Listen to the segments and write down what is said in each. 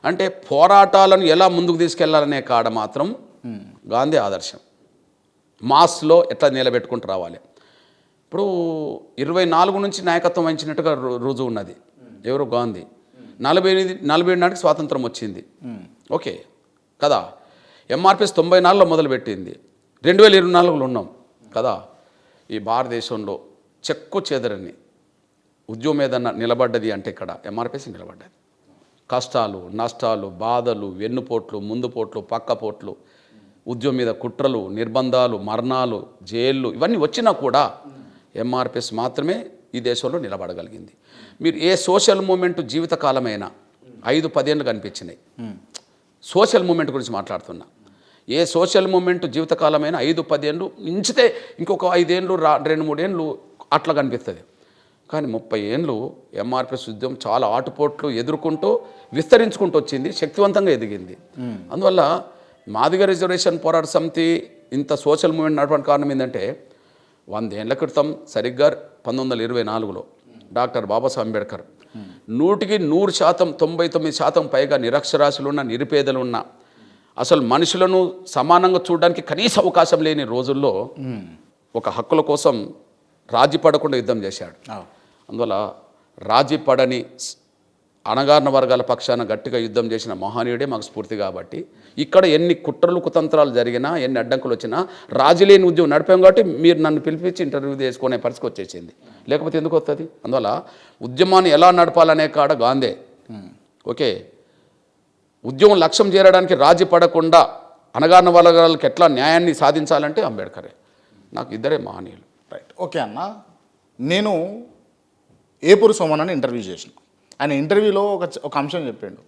అంటే పోరాటాలను ఎలా ముందుకు తీసుకెళ్లాలనే కాడ మాత్రం గాంధీ ఆదర్శం. మాస్లో ఎట్లా నిలబెట్టుకుంటూ రావాలి. ఇప్పుడు 24 నుంచి నాయకత్వం వహించినట్టుగా రుజువు ఉన్నది. ఎవరు? గాంధీ. 47 నాటికి స్వాతంత్రం వచ్చింది. ఓకే కదా. ఎంఆర్పిఎస్ 94లో మొదలుపెట్టింది, 2024లో ఉన్నాం కదా. ఈ భారతదేశంలో చెక్కు చెదరని ఉద్యమం ఏదన్నా నిలబడ్డది అంటే ఇక్కడ ఎంఆర్పిఎస్ నిలబడ్డది. కష్టాలు, నష్టాలు, బాధలు, వెన్నుపోట్లు, ముందుపోట్లు, పక్కపోట్లు, ఉద్యమం మీద కుట్రలు, నిర్బంధాలు, మరణాలు, జైళ్ళు ఇవన్నీ వచ్చినా కూడా ఎంఆర్పిఎస్ మాత్రమే ఈ దేశంలో నిలబడగలిగింది. మీరు ఏ సోషల్ మూమెంట్ జీవితకాలమైనా 5-10 ఏళ్ళు కనిపించినాయి. సోషల్ మూమెంట్ గురించి మాట్లాడుతున్నా. ఏ సోషల్ మూమెంట్ జీవితకాలమైనా 5-10 ఏళ్ళు మించితే ఇంకొక 5 ఏళ్ళు 2-3 ఏళ్ళు అట్లా కనిపిస్తుంది. కానీ 30 ఏళ్ళు ఎంఆర్పిఎస్ ఉద్యమం చాలా ఆటుపోట్లు ఎదుర్కొంటూ విస్తరించుకుంటూ వచ్చింది, శక్తివంతంగా ఎదిగింది. అందువల్ల మాదిగ రిజర్వేషన్ పోరాట సమితి ఇంత సోషల్ మూమెంట్ నడపడానికి కారణం ఏంటంటే 100 ఏళ్ల క్రితం సరిగ్గా 1924లో డాక్టర్ బాబాసాహెబ్ అంబేద్కర్ 100% 99% పైగా నిరక్షరాస్యులున్న, నిరుపేదలున్న, అసలు మనుషులను సమానంగా చూడడానికి కనీస అవకాశం లేని రోజుల్లో ఒక హక్కుల కోసం రాజీ పడకుండా యుద్ధం చేశాడు. అందువల్ల రాజీ పడని అణగారిన వర్గాల పక్షాన గట్టిగా యుద్ధం చేసిన మహనీయుడే మాకు స్ఫూర్తి. కాబట్టి ఇక్కడ ఎన్ని కుట్రలు కుతంత్రాలు జరిగినా, ఎన్ని అడ్డంకులు వచ్చినా రాజీ లేని ఉద్యమం నడిపాం. కాబట్టి మీరు నన్ను పిలిపించి ఇంటర్వ్యూ చేసుకునే పరిస్థితి వచ్చేసింది, లేకపోతే ఎందుకు వస్తుంది? అందువల్ల ఉద్యమాన్ని ఎలా నడపాలనే కాడ గాంధీ. ఓకే, ఉద్యమం లక్ష్యం చేరడానికి రాజీ పడకుండా అణగారిన వర్గాలకు ఎట్లా న్యాయాన్ని సాధించాలంటే అంబేద్కరే. నాకు ఇద్దరే మహనీయులు. రైట్, ఓకే అన్న. నేను ఏపూరు సోమన్ ఇంటర్వ్యూ చేసిన. ఆయన ఇంటర్వ్యూలో ఒక అంశం చెప్పిండు.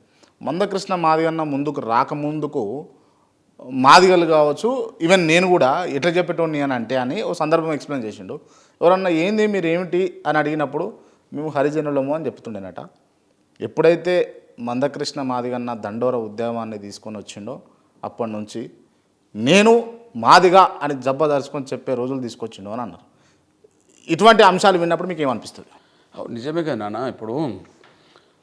మందకృష్ణ మాదిగన్న ముందుకు రాకముందుకు మాదిగలు కావచ్చు, ఈవెన్ నేను కూడా ఎట్లా చెప్పేటోని అని ఓ సందర్భం ఎక్స్ప్లెయిన్ చేసిండు. ఎవరన్నా ఏంది మీరు ఏమిటి అని అడిగినప్పుడు మేము హరిజనులము అని చెప్తుండేనట. ఎప్పుడైతే మందకృష్ణ మాదిగన్న దండోర ఉద్యమాన్ని తీసుకొని వచ్చిండో అప్పటి నుంచి నేను మాదిగా అని జబ్బదరుచుకొని చెప్పే రోజులు తీసుకొచ్చిండు అని అన్నారు. ఇటువంటి అంశాలు విన్నప్పుడు మీకు ఏమనిపిస్తుంది? నిజమేగా నాన్న. ఇప్పుడు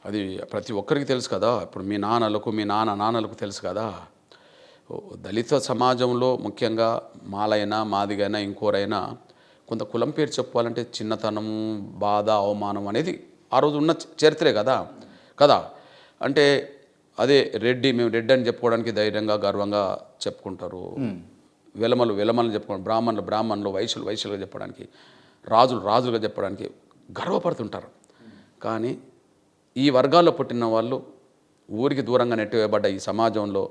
అది ప్రతి ఒక్కరికి తెలుసు కదా. ఇప్పుడు మీ నాన్నలకు, మీ నాన్నలకు తెలుసు కదా. దళిత సమాజంలో ముఖ్యంగా మాలైనా, మాదిగైనా, ఇంకోరైనా కొంత కులం పేరు చెప్పుకోవాలంటే చిన్నతనం, బాధ, అవమానం అనేది ఆ రోజు ఉన్న చరిత్రే కదా. అంటే అదే రెడ్డి, మేము రెడ్డి అని చెప్పుకోవడానికి ధైర్యంగా, గర్వంగా చెప్పుకుంటారు. వెలమలు చెప్పుకోవడం, బ్రాహ్మణులు, వైశ్యులుగా చెప్పడానికి, రాజులుగా చెప్పడానికి గర్వపడుతుంటారు. కానీ ఈ వర్గాల్లో పుట్టిన వాళ్ళు ఊరికి దూరంగా నెట్టివేయబడ్డ ఈ సమాజంలో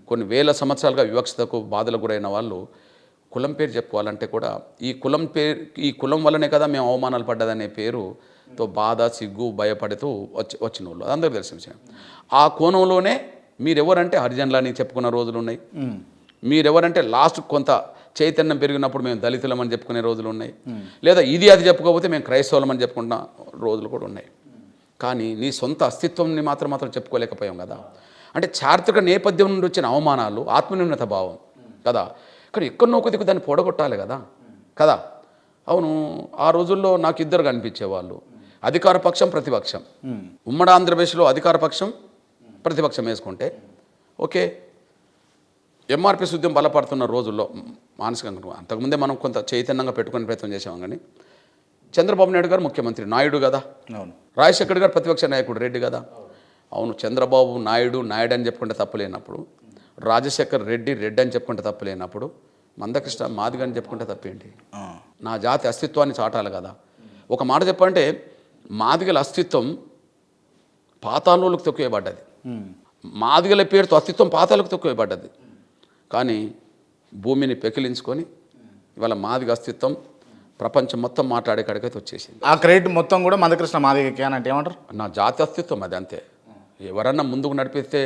కొన్ని వేల సంవత్సరాలుగా వివక్షతకు, బాధలకు గురైన వాళ్ళు కులం పేరు చెప్పుకోవాలంటే కూడా ఈ కులం వల్లనే కదా మేము అవమానాలు పడ్డదనే పేరుతో బాధ, సిగ్గు, భయపడుతూ వచ్చిన వాళ్ళు అందరికీ తెలిసిన విషయం. ఆ కోణంలోనే మీరెవరంటే హరిజనులని చెప్పుకున్న రోజులు ఉన్నాయి. మీరెవరంటే లాస్ట్ కొంత చైతన్యం పెరిగినప్పుడు మేము దళితులమని చెప్పుకునే రోజులు ఉన్నాయి. లేదా ఇది అది చెప్పుకోకపోతే మేము క్రైస్తవులమని చెప్పుకున్న రోజులు కూడా ఉన్నాయి. కానీ నీ సొంత అస్తిత్వంని మాత్రం చెప్పుకోలేకపోయాం కదా. అంటే చారిత్రక నేపథ్యం నుండి వచ్చిన అవమానాలు, ఆత్మన్యూనత భావం కదా. కానీ ఎక్కడనో కొద్దిగా దాన్ని పొడగొట్టాలి కదా. అవును, ఆ రోజుల్లో నాకు ఇద్దరు కనిపించేవాళ్ళు, అధికార పక్షం, ప్రతిపక్షం. ఉమ్మడి ఆంధ్రప్రదేశ్లో అధికార పక్షం, ప్రతిపక్షం వేసుకుంటే ఓకే. ఎంఆర్పిఎస్ ఉద్యమం బలపడుతున్న రోజుల్లో మానసికంగా అంతకుముందే మనం కొంత చైతన్యంగా పెట్టుకునే ప్రయత్నం చేసాం. కానీ చంద్రబాబు నాయుడు గారు ముఖ్యమంత్రి, నాయుడు కదా. రాజశేఖర్ గారు ప్రతిపక్ష నాయకుడు, రెడ్డి కదా. అవును, చంద్రబాబు నాయుడు అని చెప్పుకుంటే తప్పులేనప్పుడు, రాజశేఖర్ రెడ్డి అని చెప్పుకుంటే తప్పులేనప్పుడు, మందకృష్ణ మాదిగ అని చెప్పుకుంటే తప్పేంటి? నా జాతి అస్తిత్వాన్ని చాటాలి కదా. ఒక మాట చెప్పంటే మాదిగల అస్తిత్వం పాతాళాలకు తొక్కివేయబడ్డది. మాదిగల పేరుతో అస్తిత్వం పాతాలకు తొక్కివేయబడ్డది. కానీ భూమిని పెకిలించుకొని ఇవాళ మాదిగ అస్తిత్వం ప్రపంచం మొత్తం మాట్లాడే కాడికైతే వచ్చేసింది. ఆ క్రెడిట్ మొత్తం కూడా మందకృష్ణ మాదిగకి అని అంటే ఏమంటారు? నా జాతి అస్తిత్వం అది, అంతే. ఎవరన్నా ముందుకు నడిపిస్తే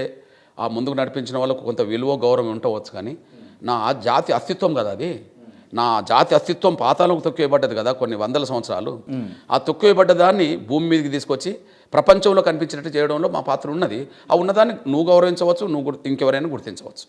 ఆ ముందుకు నడిపించిన వాళ్ళకు కొంత విలువ, గౌరవం ఉండవచ్చు. కానీ నా జాతి అస్తిత్వం కదా అది. నా జాతి అస్తిత్వం పాతాలకు తొక్కివేయబడ్డది కదా కొన్ని వందల సంవత్సరాలు. ఆ తొక్కివేయబడ్డ దాన్ని భూమి మీదకి తీసుకొచ్చి ప్రపంచంలో కనిపించినట్టు చేయడంలో మా పాత్ర ఉన్నది. ఆ ఉన్నదాన్ని నువ్వు గౌరవించవచ్చు, ఇంకెవరైనా గుర్తించవచ్చు.